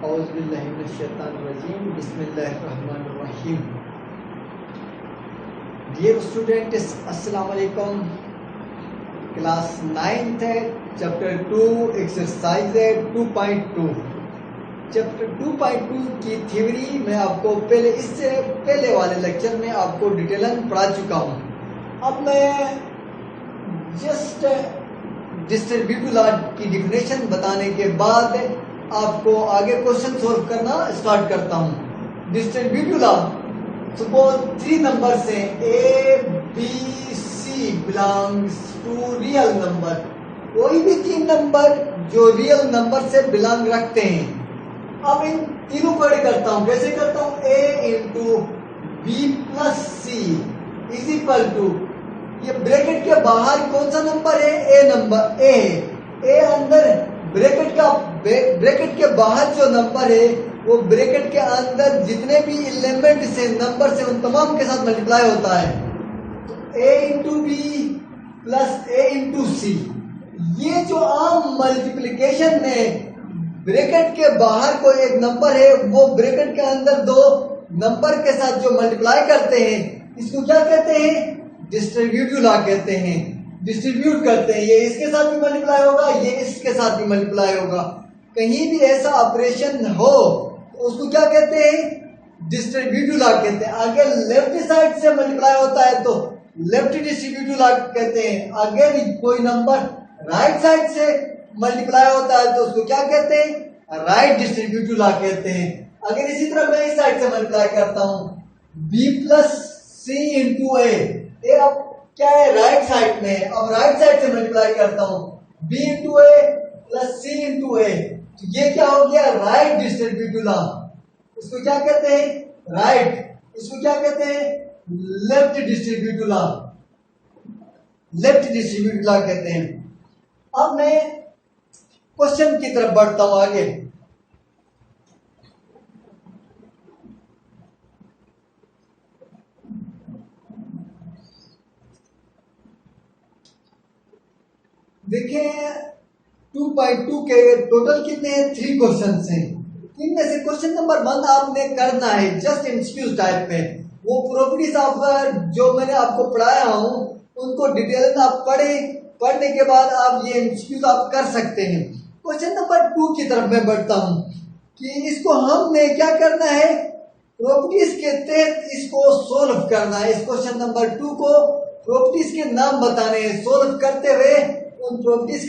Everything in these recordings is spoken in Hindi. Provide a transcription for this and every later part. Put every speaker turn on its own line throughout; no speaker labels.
औज़ुबिल्लाहिमिनश्शैतानिर्रजीम बिस्मिल्लाहिर्रहमानिर्रहीम। डियर स्टूडेंट्स, अस्सलाम वालेकुम। क्लास 9th है, चैप्टर 2 एक्सरसाइज है 2.2। चैप्टर 2.2 की थ्योरी मैं आपको इससे पहले वाले लेक्चर में आपको डिटेलन पढ़ा चुका हूँ। अब मैं जस्ट डिस्ट्रीब्यूटिव की डिफिनेशन बताने के बाद आपको आगे क्वेश्चन सॉल्व करना स्टार्ट करता हूँ। डिस्ट्रीब्यूटिव लॉ, सपोज 3 नंबर्स हैं A, B, C belongs to real number. कोई भी 3 नंबर जो रियल नंबर से बिलोंग रखते हैं। अब इन तीनों को ऐड करता हूँ। कैसे करता हूँ? A into B plus C is equal to, ये ब्रैकेट के बाहर कौन सा नंबर है? A नंबर A है। A अंदर ब्रैकेट के बाहर जो नंबर है वो ब्रैकेट के अंदर जितने भी एलिमेंट से नंबर से उन तमाम के साथ मल्टीप्लाई होता है। तो A into B plus A into C, ये जो आम मल्टीप्लिकेशन में ब्रैकेट के बाहर कोई एक नंबर है वो ब्रैकेट के अंदर दो नंबर के साथ जो मल्टीप्लाई करते हैं, इसको क्या कहते हैं? डिस्ट्रीब्यूटिव लॉ कहते हैं। डिस्ट्रीब्यूट करते हैं, ये इसके साथ भी मल्टीप्लाई होगा, ये इसके साथ भी मल्टीप्लाई होगा। कहीं भी ऐसा ऑपरेशन हो तो उसको क्या कहते हैं? डिस्ट्रीब्यूटिव लॉ कहते हैं। आगे लेफ्ट साइड से मल्टीप्लाई होता है तो लेफ्ट डिस्ट्रीब्यूटिव लॉ कहते हैं। अगर कोई नंबर राइट साइड से मल्टीप्लाई होता है तो उसको क्या कहते हैं? राइट डिस्ट्रीब्यूटिव लॉ कहते हैं। अगर इसी तरह मैं इस साइड से मल्टीप्लाई करता हूं b प्लस सी इंटू ए, अब क्या है? राइट साइड में। अब राइट साइड से मल्टीप्लाई करता हूं b इंटू ए प्लस सी इंटू ए, तो ये क्या हो गया? Right distributive law. इसको क्या कहते हैं? राइट। इसको क्या कहते हैं? Left distributive law. Left distributive law कहते हैं। अब मैं क्वेश्चन की तरफ बढ़ता हूं आगे। देखिए 2.2 के टोटल कितने हैं? 3 क्वेश्चन हैं। इनमें से क्वेश्चन नंबर 1 आपने करना है जस्ट एमसीक्यू टाइप में। वो प्रॉपर्टीज आप जो मैंने आपको पढ़ाया हूं उनको डिटेल में आप पढ़ने के बाद आप ये एमसीक्यूज आप कर सकते हैं। क्वेश्चन नंबर 2 की तरफ मैं बढ़ता हूं कि इसको हमने क्या करना है? प्रॉपर्टीज के तहत इसको सोल्व करना है। इस क्वेश्चन नंबर 2 को प्रॉपर्टीज के नाम बताने हैं। सोल्व करते हुए उन प्रॉपर्टीज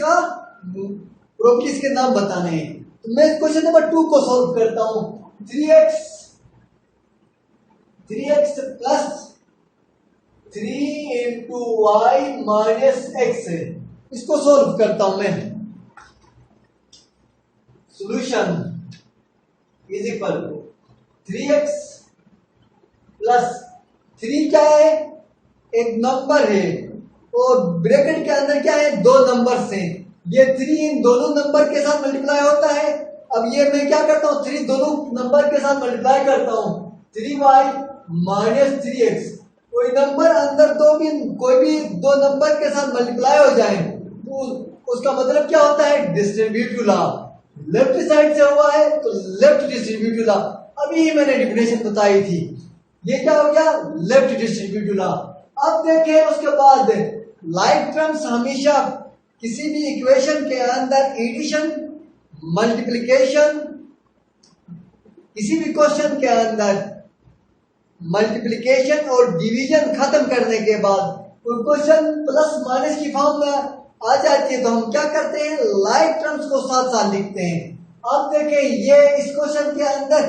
के नाम बताने हैं। तो मैं क्वेश्चन नंबर 2 को सोल्व करता हूं। 3x plus 3 into Y minus X, इसको सोल्व करता हूं मैं। Solution is equal to 3x plus 3 क्या है? एक नंबर है और ब्रैकेट के अंदर क्या है? 2 नंबर्स हैं। ये 3 इन दोनों नंबर के साथ मल्टीप्लाई होता है। अब ये मैं क्या करता हूँ? 3 दोनों नंबर के साथ मल्टीप्लाई करता हूँ। 3y माइनस 3x, कोई नंबर अंदर कोई भी 2 नंबर के साथ मल्टीप्लाई हो जाए तो उसका मतलब क्या होता है? Distributive law. लेफ्ट साइड से हुआ है तो लेफ्ट डिस्ट्रीब्यूटिव लॉ। अभी ही मैंने डिफिनेशन बताई थी। ये क्या हो गया? Left distributive law. अब देखें उसके बाद लाइक टर्म्स हमेशा किसी भी इक्वेशन के अंदर एडिशन, मल्टीप्लिकेशन, किसी भी क्वेश्चन के अंदर मल्टीप्लिकेशन और डिवीजन खत्म करने के बाद कोई क्वेश्चन प्लस माइनस की फॉर्म में आ जाती है तो हम क्या करते हैं? लाइक टर्म्स को साथ साथ लिखते हैं। अब देखें ये इस क्वेश्चन के अंदर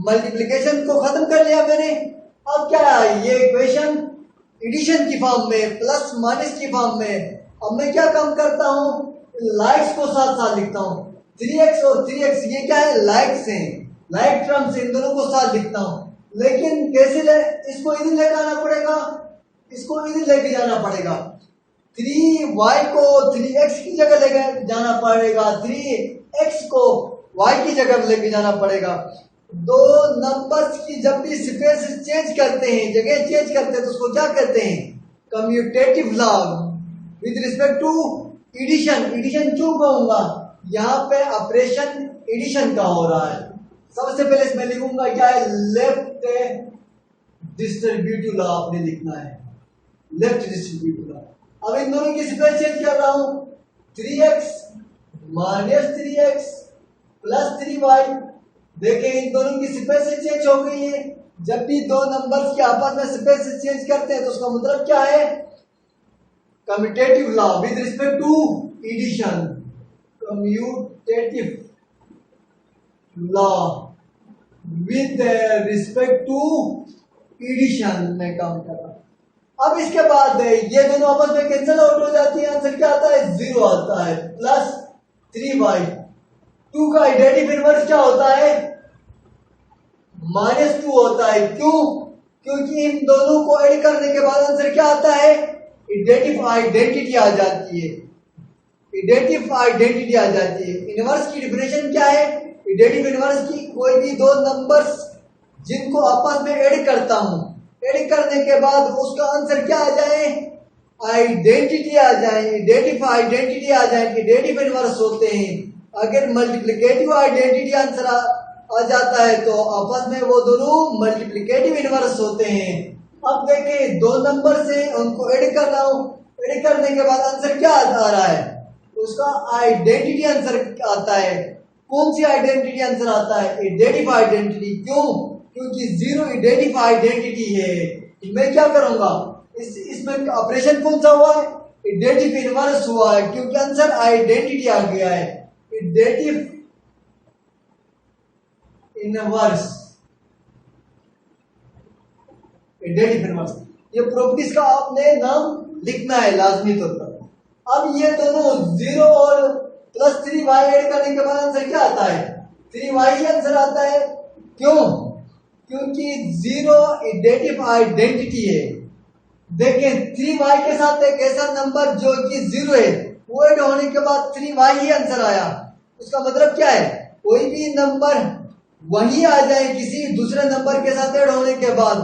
मल्टीप्लिकेशन को खत्म कर लिया मैंने। अब क्या है? ये इक्वेशन एडिशन की फॉर्म में, प्लस माइनस की फॉर्म में। अब मैं क्या काम करता हूँ? लाइक्स को साथ साथ लिखता हूँ। 3x और 3x ये क्या है? लाइक्स हैं, लाइक टर्म्स, इन दोनों को साथ लिखता हूँ। लेकिन कैसे इसको इधर लेकर आना पड़ेगा, इसको इधर लेके जाना पड़ेगा। 3y को 3x की जगह लेकर जाना पड़ेगा, 3x को y की जगह लेके जाना पड़ेगा। 2 नंबर्स की जब भी स्पेस चेंज करते हैं, जगह चेंज करते हैं तो उसको क्या कहते हैं? Commutative law with respect to addition. Addition क्यों कहूंगा? यहाँ पे ऑपरेशन एडिशन का हो रहा है। सबसे पहले इसमें लिखूंगा क्या है, लेफ्ट डिस्ट्रीब्यूटिव लॉ आपने लिखना है, लेफ्ट डिस्ट्रीब्यूटिव लॉ। अब इन दोनों की स्पेस चेंज कर रहा हूं, 3x minus 3x plus 3y। देखिए इन दोनों की स्पेस चेंज हो गई है। जब भी दो नंबर्स के आपस में स्पेस चेंज करते हैं तो उसका मतलब क्या है, commutative law with respect to addition, commutative law with respect to addition में काम कर रहा हूं। अब इसके बाद ये दोनों आपस में कैंसिल आउट हो जाती है, आंसर क्या आता है, 0 आता है, प्लस 3y। 2 का आइडेंटिटी इनवर्स क्या होता है, -2 होता है। क्यों, क्योंकि इन दोनों को ऐड करने के बाद आंसर क्या आता है, इडेटिव आइडेंटिटी आ जाती है, इडेटिव आइडेंटिटी आ जाती है। इनवर्स की डिफिनेशन क्या है, इडेटिव इनवर्स की कोई भी दो नंबर्स जिनको आपस में ऐड करता हूं, ऐड करने के बाद उसका आंसर क्या आ जाए, आइडेंटिटी आ जाए, इडेटिव आइडेंटिटी आ जाए, इडेटिव इनवर्स होते हैं। अगर मल्टीप्लिकेटिव आइडेंटिटी आंसर आ जाता है तो आपस में वो दोनों मल्टीप्लिकेटिव इनवर्स होते हैं। अब देखें दो नंबर से उनको ऐड कर रहा हूं, ऐड करने के बाद आंसर क्या आ रहा है, उसका आइडेंटिटी आंसर आता है। कौन सी आइडेंटिटी आंसर आता है, इडेटिव आइडेंटिटी। क्यों, क्योंकि 0 इडेटिव आइडेंटिटी है। मैं क्या करूंगा, इसमें ऑपरेशन कौन सा हुआ है, इडेटिव इनवर्स हुआ है, क्योंकि आंसर आइडेंटिटी आ गया है, इडेटिव इनवर्स, इडेटिव इनवर्स। ये प्रॉपर्टीज का आपने नाम लिखना है लाजमी तौर पर। अब ये दोनों 0 और प्लस 3y ऐड करने के बाद आंसर क्या आता है, 3y ही आंसर आता है। क्यों, क्योंकि 0 इडेटिव आइडेंटिटी है। देखें 3y के साथ एक ऐसा नंबर जो कि 0 है, वो ऐड होने के बाद 3y ही आंसर आया। उसका मतलब क्या है, कोई भी नंबर वही आ जाए किसी दूसरे नंबर के साथ ऐड होने के बाद,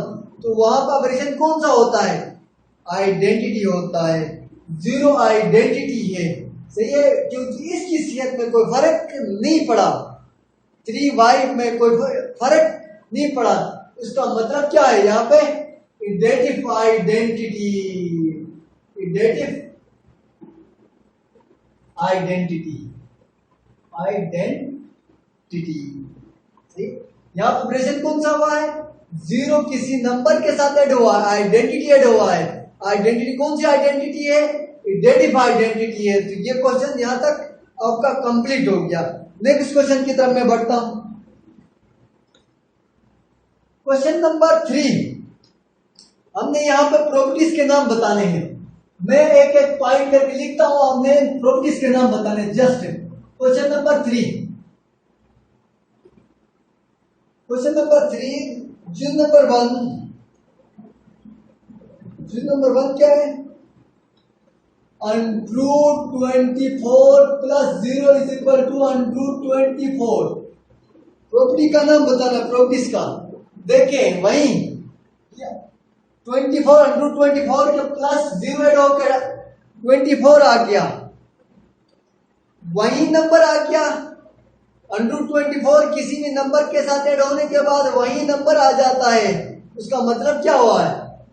तो वहां पर ऑपरेशन कौन सा होता है, आइडेंटिटी होता है। 0 आइडेंटिटी है, सही है, क्योंकि इसकी सीहत में कोई फर्क नहीं पड़ा, 3y में कोई फर्क नहीं पड़ा। उसका मतलब क्या है, यहाँ पे इडेटिव आइडेंटिटी, इडेटिव आइडेंटिटी, आइडेंटिटी। यहाँ ऑपरेशन कौन सा हुआ है, 0 किसी नंबर के साथ ऐड हुआ है, आइडेंटिटी ऐड हुआ है। आइडेंटिटी कौन सी आइडेंटिटी है, इडेटिव आइडेंटिटी है। तो ये क्वेश्चन यहाँ तक आपका कंप्लीट हो गया। नेक्स्ट क्वेश्चन की तरफ मैं बढ़ता हूं। क्वेश्चन नंबर 3, हमने यहाँ पे प्रॉपर्टीज के नाम बताने हैं। मैं एक एक पॉइंट करके लिखता हूं, हमने प्रॉपर्टीज के नाम बताने। Just question number 3, question number 3, जून नंबर 1, जून नंबर 1 क्या है, √24 plus 0 is equal to √24। Property का नाम बताना, प्रॉपर्टीज का। देखें वही 24 √24 के प्लस 0 ऐड होकर 24 आ गया, वही नंबर आ गया। √24 किसी भी नंबर के साथ ऐड होने के बाद वही नंबर आ जाता है। उसका मतलब क्या हुआ है,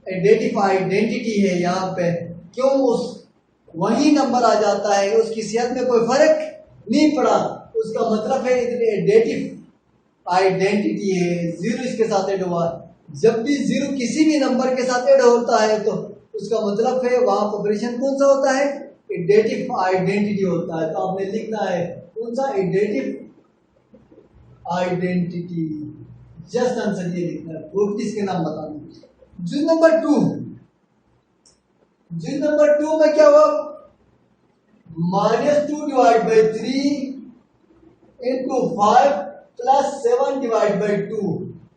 इडेटिव आइडेंटिटी है यहाँ पे। क्यों, उस वही नंबर आ जाता है, उसकी सेहत में कोई फर्क नहीं पड़ा। उसका मतलब है इडेटिव आइडेंटिटी है। 0 इसके साथ ऐड हुआ, जब भी 0 किसी भी नंबर के साथ ऐड होता है तो उसका मतलब है वहां ऑपरेशन कौन सा होता है, इडेटिव आइडेंटिटी होता है। तो आपने लिखना है कौन सा, इडेटिव आइडेंटिटी। जस्ट आंसर ये लिखना है, प्रॉपर्टीज के नाम बताना। जून नंबर 2, जून नंबर 2 में क्या हुआ, -2 divide by 3 into 5 plus 7 divide by 2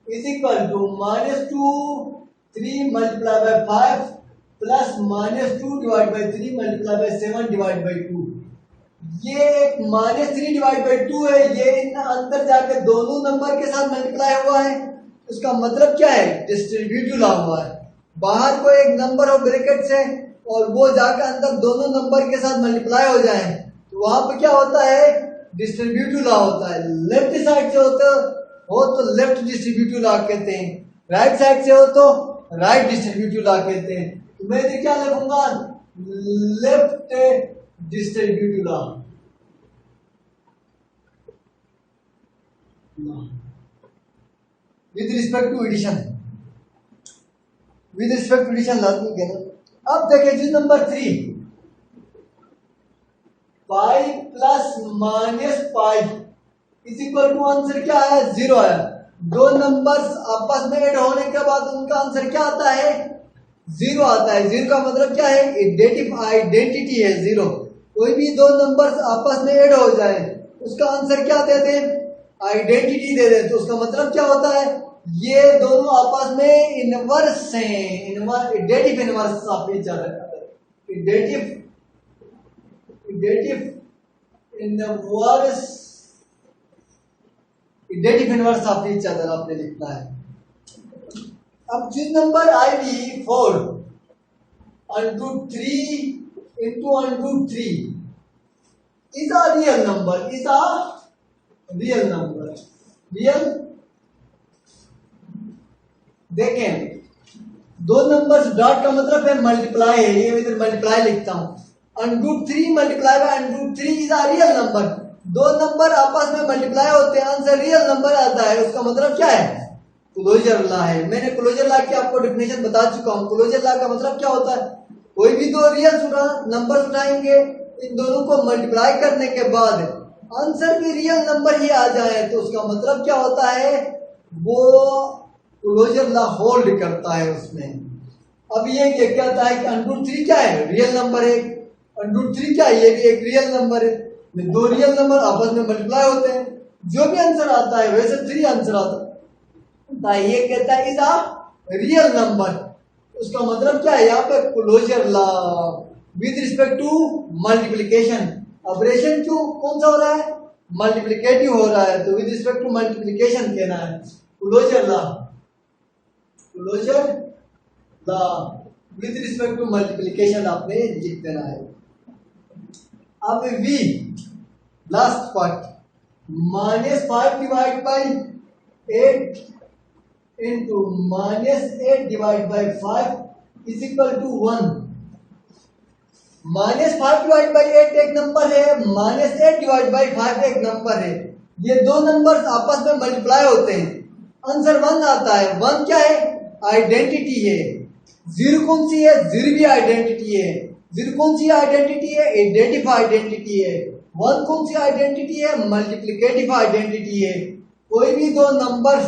is equal to -2 3 multiply by 5 plus -2 divide by 3 multiply by 7 divide by 2। ये एक -3 डिवाइड बाई 2 है, ये इन अंदर जाके दोनों नंबर के साथ मल्टीप्लाई हुआ है। उसका मतलब क्या है, डिस्ट्रीब्यूटिव लॉ हुआ है। बाहर को एक नंबर हो ब्रैकेट से और वो जाकर अंदर दोनों नंबर के साथ मल्टीप्लाई हो जाए तो वहां पे क्या होता है, डिस्ट्रीब्यूटिव लॉ होता है। लेफ्ट साइड से होता हो तो लेफ्ट डिस्ट्रीब्यूटिव लॉ कहते हैं, राइट साइड से हो तो राइट डिस्ट्रीब्यूटिव लॉ कहते हैं। तो मैं इधर क्या लिखूंगा, left distributive law with respect to addition, with respect to addition लाजमी कहना। अब देखें जी number 3, 5 plus minus 5 is equal to answer क्या है, 0 है। दो नंबर्स आपस में ऐड होने के बाद उनका आंसर क्या आता है, 0 आता है। 0 का मतलब क्या है, आइडेंटिटी है 0। कोई भी दो नंबर्स आपस में ऐड हो जाए उसका आंसर क्या दे दे, आइडेंटिटी दे दे। तो उसका मतलब क्या होता है, ये दोनों आपस में इनवर्स हैं, additive inverse of each other, additive inverse, additive inverse of each other आपने लिखना है। अब चीज नंबर आएगी 4 √3 into √3 is a real number, is a real number, real। देखें दो नंबर्स डॉट का मतलब है मल्टीप्लाई है, ये इधर मल्टीप्लाई लिखता हूं, √3 multiply by √3 is a real number. दो नंबर आपस में मल्टीप्लाई होते हैं, आंसर रियल नंबर आता है। उसका मतलब क्या है, क्लोजर लॉ है। मैंने क्लोजर लॉ की आपको डेफिनेशन बता चुका हूं। क्लोजर लॉ का मतलब क्या होता है, कोई भी दो रियल नंबर उठाएंगे, इन दोनों को मल्टीप्लाई करने के बाद आंसर भी रियल नंबर ही आ जाए तो उसका मतलब क्या होता है, वो क्लोजर लॉ होल्ड करता है उसमें। अब ये कहता है कि √3 क्या है, रियल नंबर है। √3 क्या है, ये भी एक रियल नंबर है। दो रियल नंबर आपस में मल्टीप्लाई होते हैं, जो भी आंसर आता है वैसे 3 आंसर आता है। ये कहता है इज अ रियल नंबर, उसका मतलब क्या है, यहाँ पे closure law with respect to multiplication. Operation क्यों कौन सा हो रहा है, मल्टीप्लिकेटिव हो रहा है, तो विद रिस्पेक्ट टू मल्टीप्लिकेशन कहना है। Closure law, closure law with respect to multiplication आपने लिख देना है। अब v last part, -5 divide by 8 into -8 divide by 5 is equal to 1। -5 divide by 8 एक नंबर है, -8 डिवाइड बाई 5 एक नंबर है। ये दो नंबर्स आपस में मल्टीप्लाई होते हैं, आंसर 1 आता है। 1 क्या है, आइडेंटिटी है। 0 कौन सी है, 0 भी आइडेंटिटी है। 0 कौन सी आइडेंटिटी है, इडेटिव आइडेंटिटी है। 1 कौन सी आइडेंटिटी है, मल्टीप्लिकेटिव आइडेंटिटी है। कोई भी दो नंबर्स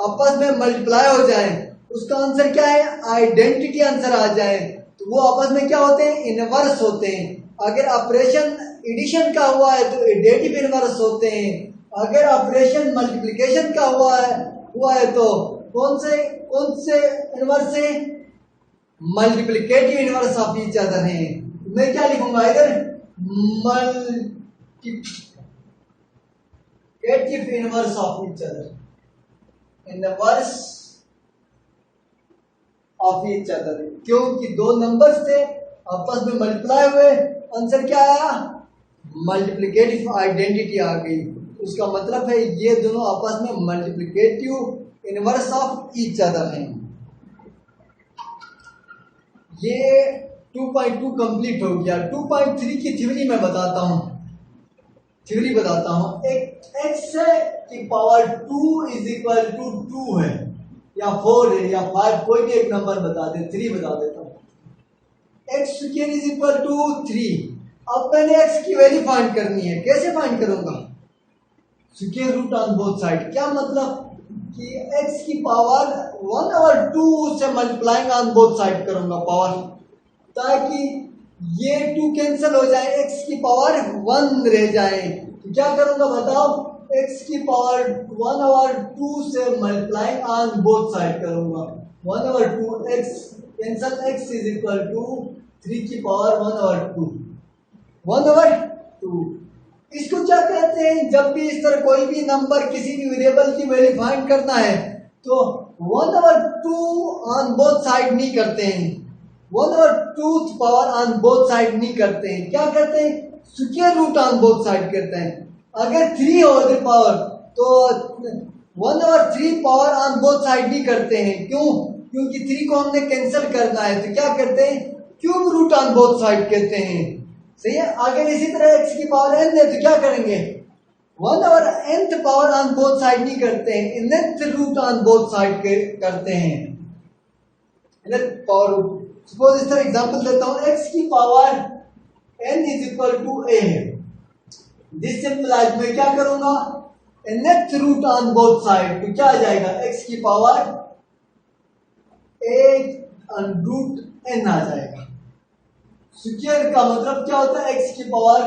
आपस में मल्टीप्लाई हो जाए उसका आंसर क्या है, आइडेंटिटी आंसर आ जाए तो वो आपस में क्या होते हैं, इनवर्स होते हैं। अगर ऑपरेशन एडिशन का हुआ है तो इडेटिव इनवर्स होते हैं। अगर ऑपरेशन मल्टीप्लिकेशन का हुआ है तो कौन से इनवर्स है, multiplicative inverse of each other है। मैं क्या लिखूंगा इधर, multiplicative inverse of each other, inverse of each other. क्योंकि दो नंबर्स थे आपस में मल्टीप्लाई हुए, आंसर क्या आया, मल्टीप्लिकेटिव आइडेंटिटी आ गई। उसका मतलब है ये दोनों आपस में multiplicative inverse of each other हैं। ये 2.2 कंप्लीट हो गया। 2.3 की थ्योरी मैं बताता हूं, थ्योरी बताता हूं। एक x की पावर 2 इज इक्वल टू 2 है या 4 है या 5, कोई भी एक नंबर बता दे, 3 बता देता हूं। x square is equal to 3। अब मैंने x की वैल्यू फाइंड करनी है, कैसे फाइंड करूंगा, square root on both side. क्या मतलब कि x की पावर 1/2 से मल्टीप्लाइंग ऑन बोथ साइड करूंगा पावर, ताकि ये 2 कैंसिल हो जाए, x की पावर 1 रह जाए। तो क्या करूंगा बताओ, x की पावर 1/2 से मल्टीप्लाइंग ऑन बोथ साइड करूंगा। 1/2 x cancel, x is equal to 3 की पावर 1/2, 1/2। इसको क्या कहते हैं, जब भी इस तरह कोई भी नंबर किसी भी वेरिएबल की वैल्यू फाइंड करना है तो 1/2 ऑन बोथ साइड नहीं करते हैं, 1/2 पावर ऑन बोथ साइड नहीं करते हैं। क्या करते हैं, square root on both side करते हैं। अगर 3 हो इधर पावर तो 1/3 पावर ऑन बोथ साइड भी करते हैं। क्यों? क्योंकि 3 को हमने कैंसिल करना है, तो क्या करते हैं, cube root on both side कहते हैं। सही है। अगर इसी तरह x की पावर n है तो क्या करेंगे, 1/nth power on both side नहीं करते हैं, nth root on both side करते हैं, nth पावर रूट। सपोज इस तरह एग्जांपल देता हूं, x की power n is equal to a है। दिस सिंपलाइज में क्या करूंगा, nth root on both side, तो क्या आ जाएगा, x की पावर a रूट n आ जाएगा। स्क्वायर का मतलब क्या होता है, x की power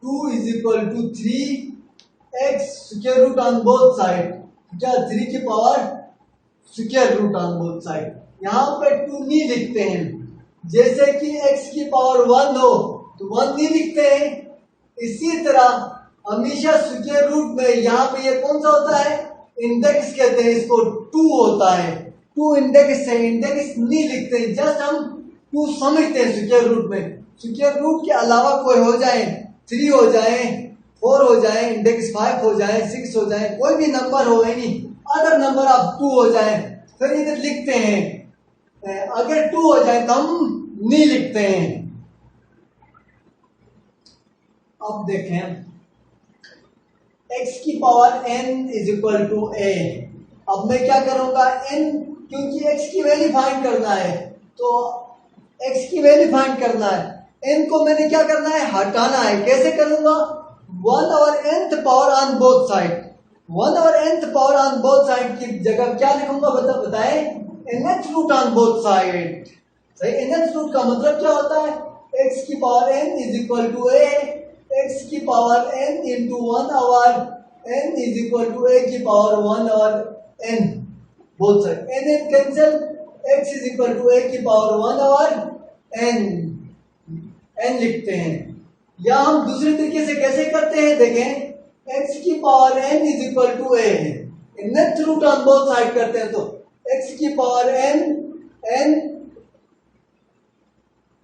2 is equal to 3x square root on both side, क्या 3 की power square root on both side. यहां पे 2 नहीं लिखते हैं, जैसे कि x की पावर 1 हो तो 1 नहीं लिखते हैं। इसी तरह हमेशा स्क्वायर रूट में यहाँ पे ये कौन सा होता है, इंडेक्स कहते हैं इसको, 2 होता है, 2 इंडेक्स है, इंडेक्स नहीं लिखते हैं, जस्ट हम 2 समझते हैं स्क्वायर रूट में। स्क्वायर रूट के अलावा कोई हो जाए, 3 हो जाए, 4 हो जाए, इंडेक्स 5 हो जाए, 6 हो जाए, कोई भी नंबर हो, एनी अदर नंबर आप 2 हो जाए, फिर इधर लिखते हैं। अगर 2 हो जाए तो हम नहीं लिखते हैं। अब देखें, x की power n is equal to a। अब मैं क्या करूंगा, n, क्योंकि x की वैल्यू फाइंड करना है, तो x की वैल्यू फाइंड करना है, n को मैंने क्या करना है, हटाना है। कैसे करूंगा, 1/nth power on both side, 1/nth power on both side की जगह क्या लिखूंगा, बताएं, nth root on both side. सही, nth रूट का मतलब क्या होता है, x की power n is equal to a, x की power n into 1/n is equal to a की power 1/n both side, n cancel, x is equal to a की पावर 1/n, n लिखते हैं। या हम दूसरे तरीके से कैसे करते हैं, देखें, x की power n is equal to a है, nth root on both side करते हैं, तो x की power n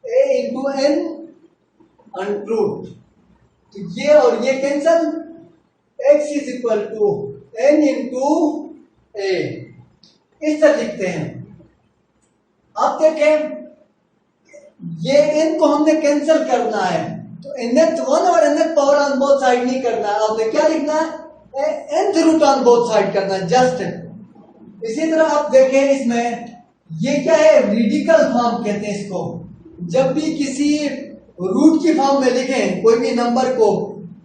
a into n root, तो ये और ये cancel, x is equal to n into a, इस तरह लिखते हैं। आप देखें, ये n को हमने कैंसिल करना है, तो nth 1 और nth power on both side नहीं करना है, आपने क्या लिखना है, nth root on both side करना है, जस्ट। इसी तरह आप देखें, इसमें ये क्या है, रेडिकल फॉर्म कहते हैं इसको। जब भी किसी रूट की फॉर्म में लिखें कोई भी नंबर को,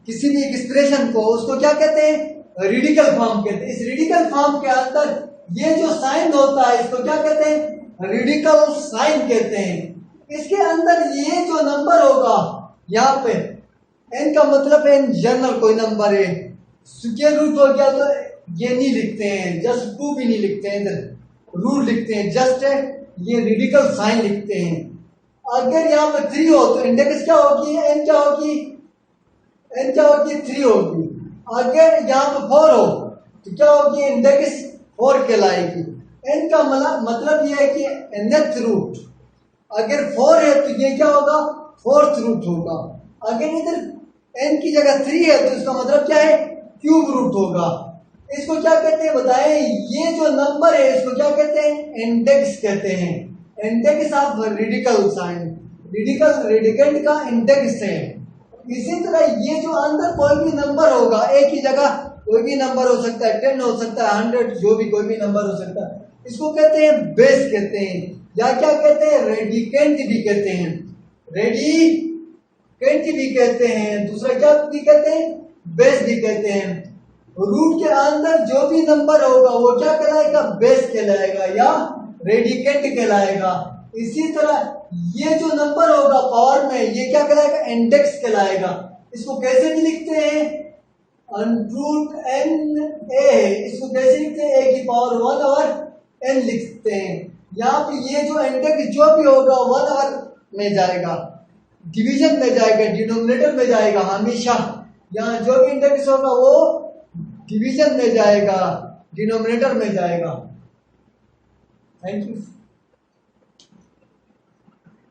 किसी भी एक्सप्रेशन को, उसको क्या कहते हैं, रेडिकल फॉर्म कहते हैं। इस रेडिकल फॉर्म के अंदर ये जो साइन होता है, इसको क्या कहते हैं, रेडिकल साइन कहते हैं। इसके अंदर ये जो नंबर होगा, यहाँ पे n का मतलब है जनरल कोई नंबर है, स्क्वायर रूट हो गया तो ये नहीं लिखते हैं, जस्ट 2 भी नहीं लिखते हैं, इधर रूट लिखते हैं, जस्ट ये रेडिकल साइन लिखते हैं। अगर यहाँ पे 3 हो तो इंडेक्स क्या होगी, n क्या होगी, n क्या होगी, 3 होगी। अगर यहाँ पे 4 हो तो क्या होगी, इंडेक्स 4 कहलाएगी। n का मतलब यह है कि nth रूट, अगर 4 है तो ये क्या होगा, 4th रूट होगा। अगर इधर n की जगह 3 है तो इसका मतलब क्या है, क्यूब रूट होगा। इसको क्या कहते हैं बताएं, ये जो नंबर है इसको क्या कहते हैं, इंडेक्स कहते हैं, index of radical sign, radical का इंडेक्स है। इसी तरह ये जो अंदर कोई भी नंबर होगा, एक ही जगह कोई भी नंबर हो सकता है, 10 हो सकता है, 100, जो भी कोई भी नंबर हो सकता है, इसको कहते हैं बेस कहते हैं, या क्या कहते हैं, रेडिकेंट भी कहते हैं, रेडिकेंट भी कहते हैं, दूसरा क्या भी कहते हैं, बेस भी कहते हैं। रूट के अंदर जो भी नंबर होगा वो क्या कहलाएगा, बेस कहलाएगा या रेडिकेंट कहलाएगा। इसी तरह ये जो नंबर होगा पावर में, ये क्या कहलाएगा, इंडेक्स कहलाएगा। इसको कैसे भी लिखते हैं, रूट n a, इसको कैसे लिखते हैं, a की पावर 1 और n लिखते हैं। यहाँ पे ये जो इंडेक्स जो भी होगा 1 और में जाएगा, डिवीजन में जाएगा, डिनोमिनेटर में जाएगा हमेशा। यहाँ जो भी इंडेक्स होगा वो डिवीजन में जाएगा, डिनोमिनेटर में जाएगा। Thank you.